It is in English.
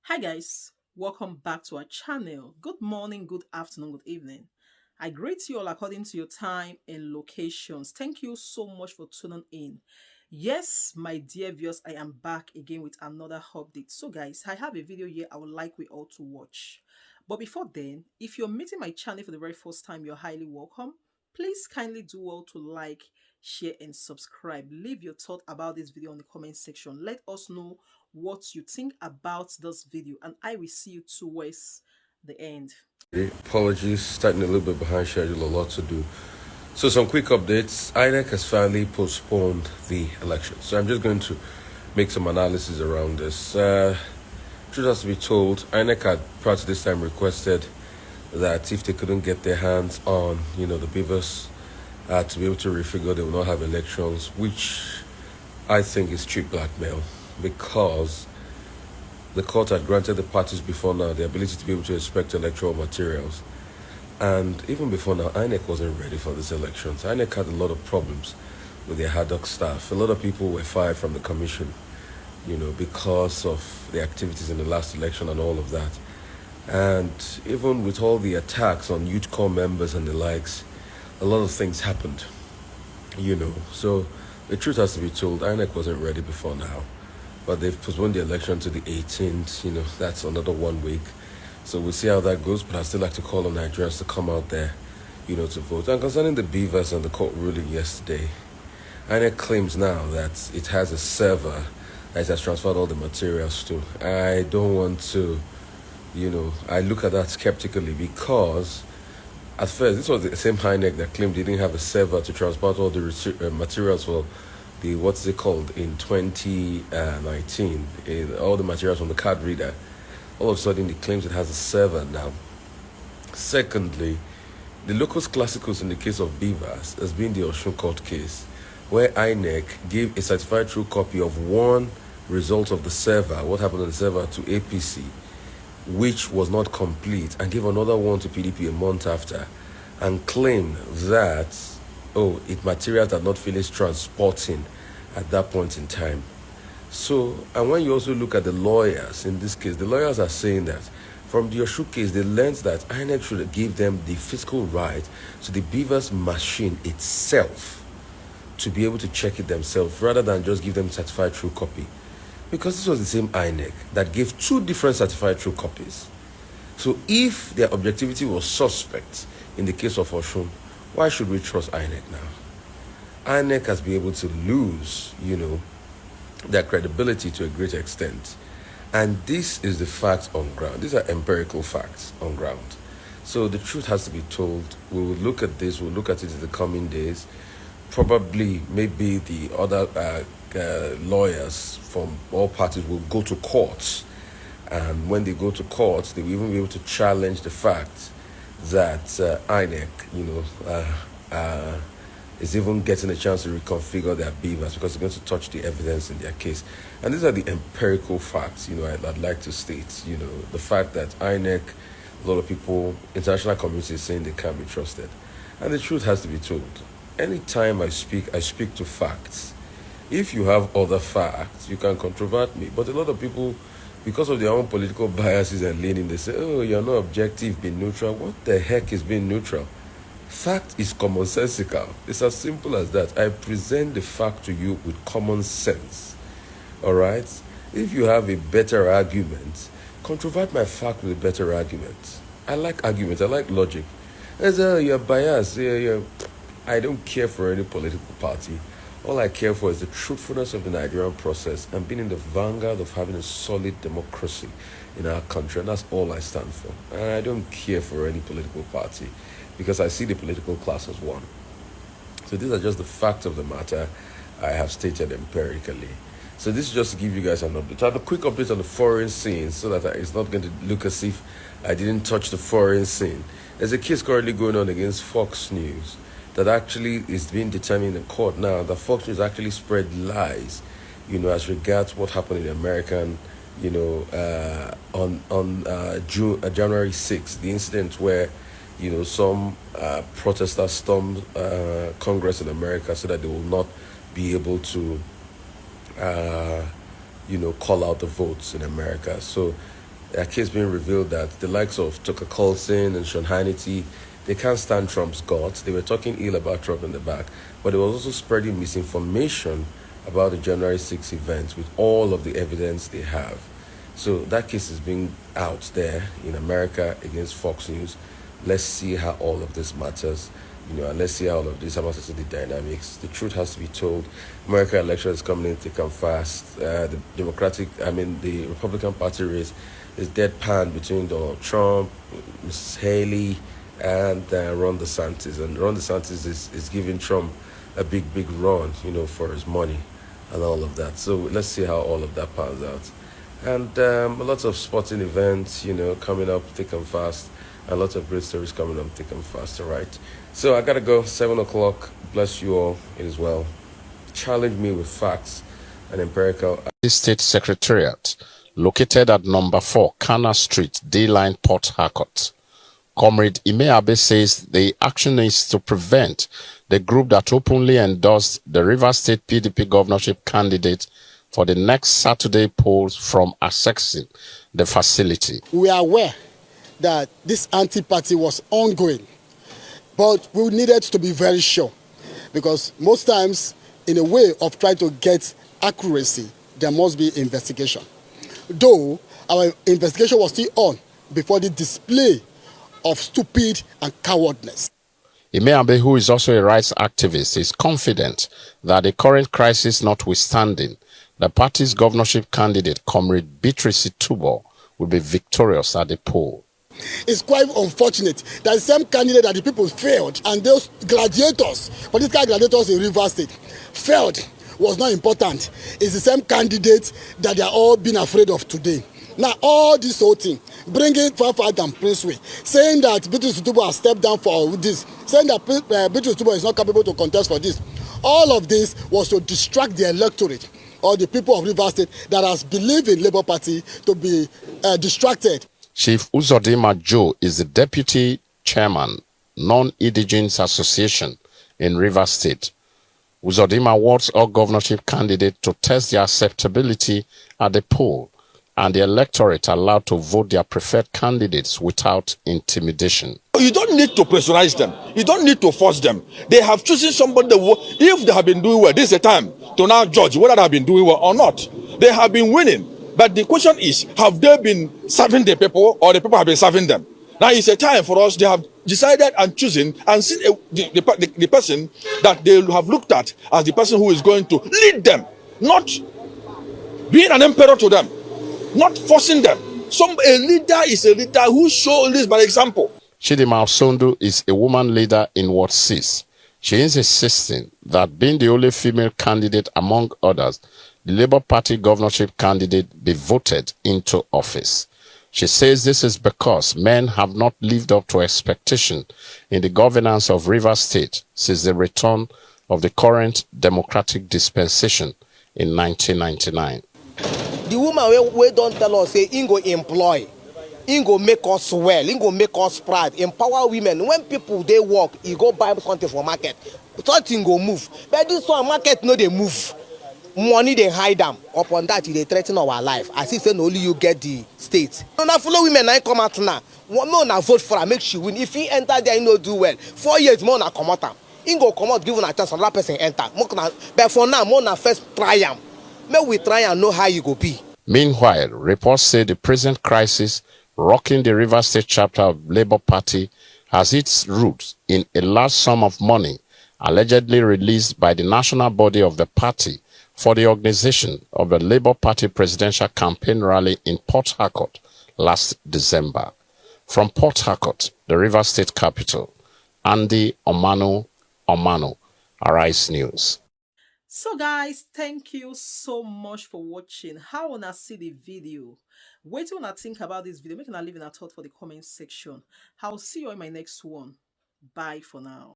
Hi guys, welcome back to our channel. Good morning, good afternoon, good evening. I greet you all according to your time and locations. Thank you so much for tuning in. Yes, my dear viewers, I am back again with another update. So guys, I have a video here I would like we all to watch. But before then, if you're meeting my channel for the very first time, you're highly welcome. Please kindly do well to like, share and subscribe. Leave your thought about this video in the comment section. Let us know what you think about this video, and I will see you towards the end. Apologies, starting a little bit behind schedule, a lot to do. So some quick updates. INEC has finally postponed the election. So I'm just going to make some analysis around this. Truth has to be told, INEC had prior to this time requested that if they couldn't get their hands on, the beavers to be able to refigure, they will not have elections, which I think is cheap blackmail because the court had granted the parties before now the ability to be able to inspect electoral materials. And even before now, INEC wasn't ready for these elections. INEC had a lot of problems with their ad hoc staff. A lot of people were fired from the commission, because of the activities in the last election and all of that. And even with all the attacks on youth corps members and the likes, a lot of things happened, So the truth has to be told, INEC wasn't ready before now. But they've postponed the election to the 18th. That's another 1 week. So we'll see how that goes. But I'd still like to call on Nigerians to come out there, to vote. And concerning the beavers and the court ruling yesterday, INEC claims now that it has a server that it has transferred all the materials to. I don't want to, I look at that skeptically because at first, this was the same INEC that claimed they didn't have a server to transport all the materials for the what's it called in 2019, all the materials from the card reader. All of a sudden, it claims it has a server now. Secondly, the locus classicus in the case of beavers has been the Osun court case, where INEC gave a certified true copy of one result of the server, what happened on the server, to APC, which was not complete, and gave another one to PDP a month after, and claimed that materials are not finished transporting at that point in time. So, and when you also look at the lawyers in this case, the lawyers are saying that from the Oshu case, they learned that INEC should give them the physical right to the beavers machine itself to be able to check it themselves rather than just give them certified true copy. Because this was the same INEC that gave two different certified true copies. So if their objectivity was suspect in the case of Osun, why should we trust INEC now? INEC has been able to lose, their credibility to a great extent. And this is the facts on ground. These are empirical facts on ground. So the truth has to be told. We will look at this, we'll look at it in the coming days. Probably, maybe the other lawyers from all parties will go to court. And when they go to court, they will even be able to challenge the fact that INEC, is even getting a chance to reconfigure their beavers because they're going to touch the evidence in their case. And these are the empirical facts, I'd like to state, the fact that INEC, a lot of people, international community is saying they can't be trusted. And the truth has to be told. Anytime I speak to facts. If you have other facts, you can controvert me. But a lot of people, because of their own political biases and leaning, they say, oh, you're not objective, be neutral. What the heck is being neutral? Fact is commonsensical. It's as simple as that. I present the fact to you with common sense. All right? If you have a better argument, controvert my fact with a better argument. I like arguments. I like logic. As you're biased. I don't care for any political party. All I care for is the truthfulness of the Nigerian process and being in the vanguard of having a solid democracy in our country. And that's all I stand for. And I don't care for any political party because I see the political class as one. So these are just the facts of the matter I have stated empirically. So this is just to give you guys an update. I have a quick update on the foreign scene so that it's not going to look as if I didn't touch the foreign scene. There's a case currently going on against Fox News that actually is being determined in court now that Fox News actually spread lies, as regards what happened in the American, on January 6th, the incident where, some protesters stormed Congress in America so that they will not be able to, call out the votes in America. So a case being revealed that the likes of Tucker Carlson and Sean Hannity, they can't stand Trump's guts. They were talking ill about Trump in the back, but they were also spreading misinformation about the January 6th events with all of the evidence they have. So that case is being out there in America against Fox News. Let's see how all of this matters, and let's see how all of this happens to the dynamics. The truth has to be told. American election is coming in thick and fast. The Republican Party race is deadpan between Donald Trump, Mrs. Haley, and Ron DeSantis. And Ron DeSantis is giving Trump a big run, for his money and all of that. So let's see how all of that pans out. And a lot of sporting events, coming up thick and fast. And lots of great stories coming up thick and fast, all right? So I got to go, 7 o'clock. Bless you all. It is well. Challenge me with facts and empirical. State Secretariat, located at number 4, Kana Street, D-Line, Port Harcourt. Comrade Imeabe says the action is to prevent the group that openly endorsed the Rivers State PDP governorship candidate for the next Saturday polls from accessing the facility. We are aware that this anti-party was ongoing, but we needed to be very sure, because most times, in a way of trying to get accuracy, there must be investigation. Though our investigation was still on before the display of stupid and cowardness. Imeabe, who is also a rights activist, is confident that the current crisis notwithstanding, the party's governorship candidate, Comrade Beatrice Tubo, will be victorious at the poll. It's quite unfortunate that the same candidate that the people failed, and those gladiators, political gladiators in Rivers State, failed, was not important. It's the same candidate that they are all being afraid of today. Now, all this whole thing, bringing Fafad and Princeway, saying that Beatrice Tubo has stepped down for this, saying that Beatrice Tubo is not capable to contest for this. All of this was to distract the electorate or the people of Rivers State that has believed in Labour Party to be distracted. Chief Uzodima Joe is the deputy chairman, Non-Indigenous Association in Rivers State. Uzodima wants all governorship candidates to test their acceptability at the poll and the electorate allowed to vote their preferred candidates without intimidation. You don't need to pressurize them. You don't need to force them. They have chosen somebody if they have been doing well, this is the time to now judge whether they have been doing well or not. They have been winning. But the question is, have they been serving the people or the people have been serving them? Now it's a time for us. They have decided and chosen and seen the person that they have looked at as the person who is going to lead them, not being an emperor to them, not forcing them. A leader is a leader who shows this by example. Chidima Osondu is a woman leader in Ward 6. She is insisting that being the only female candidate among others, the Labour Party governorship candidate be voted into office. She says this is because men have not lived up to expectation in the governance of Rivers State since the return of the current democratic dispensation in 1999. The woman we don't tell us say he go employ, he go make us well, he go make us proud, empower women. When people they work, he go buy something for market, something go move. But this one market no they move. Money they hide them. Upon that they threaten our life. As if saying only you get the state. No, now follow women I come out now. No, now vote for her, make she win. If he enter there, he no do well. 4 years more na come out. He go come out, give a chance another person enter. But for now, more na first try am. May we try and know how you go be. Meanwhile, reports say the present crisis rocking the Rivers State chapter of Labour Party has its roots in a large sum of money allegedly released by the national body of the party for the organization of the Labour Party presidential campaign rally in Port Harcourt last December. From Port Harcourt, the Rivers State capital, Andy Omano, Arise News. So guys, thank you so much for watching. How wanna see the video? Wait till I think about this video. Make a leave in a thought for the comment section. I'll see you in my next one. Bye for now.